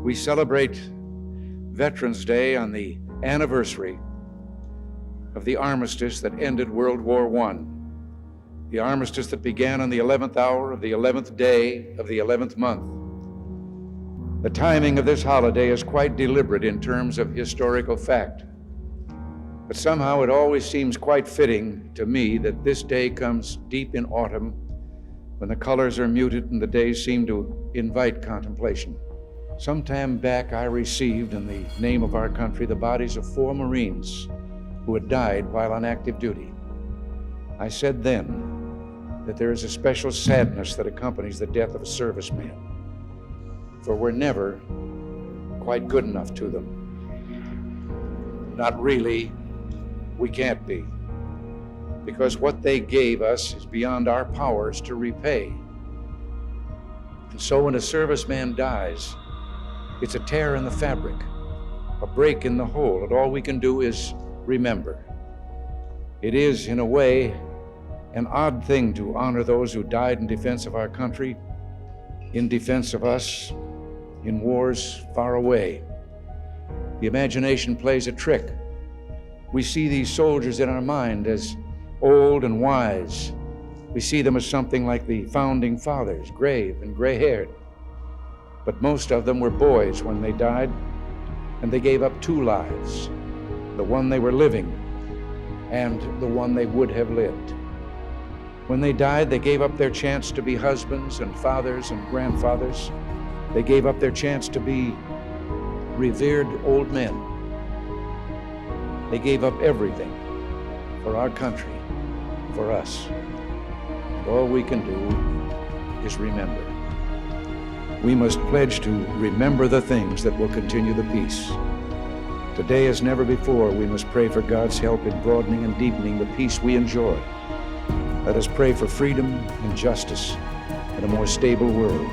We celebrate Veterans Day on the anniversary of the armistice that ended World War I, the armistice that began on the 11th hour of the 11th day of the 11th month. The timing of this holiday is quite deliberate in terms of historical fact, but somehow it always seems quite fitting to me that this day comes deep in autumn, when the colors are muted and the days seem to invite contemplation. Some time back, I received, in the name of our country, the bodies of 4 Marines who had died while on active duty. I said then that there is a special sadness that accompanies the death of a serviceman, for we're never quite good enough to them. Not really, we can't be, because what they gave us is beyond our powers to repay. And so when a serviceman dies, it's a tear in the fabric, a break in the whole, and all we can do is remember. It is, in a way, an odd thing to honor those who died in defense of our country, in defense of us, in wars far away. The imagination plays a trick. We see these soldiers in our mind as old and wise. We see them as something like the founding fathers, grave and gray-haired. But most of them were boys when they died, and they gave up 2 lives, the one they were living and the one they would have lived. When they died, they gave up their chance to be husbands and fathers and grandfathers. They gave up their chance to be revered old men. They gave up everything for our country, for us. And all we can do is remember. We must pledge to remember the things that will continue the peace. Today, as never before, we must pray for God's help in broadening and deepening the peace we enjoy. Let us pray for freedom and justice and a more stable world.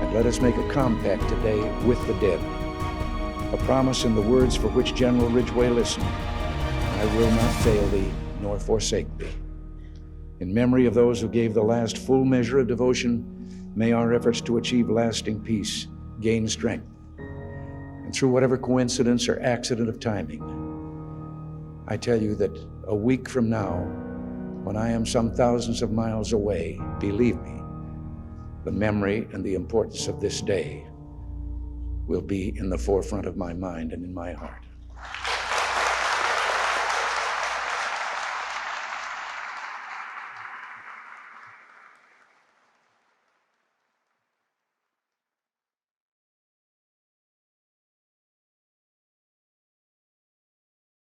And let us make a compact today with the dead, a promise in the words for which General Ridgway listened: I will not fail thee nor forsake thee. In memory of those who gave the last full measure of devotion, may our efforts to achieve lasting peace gain strength. And through whatever coincidence or accident of timing, I tell you that a week from now, when I am some thousands of miles away, believe me, the memory and the importance of this day will be in the forefront of my mind and in my heart.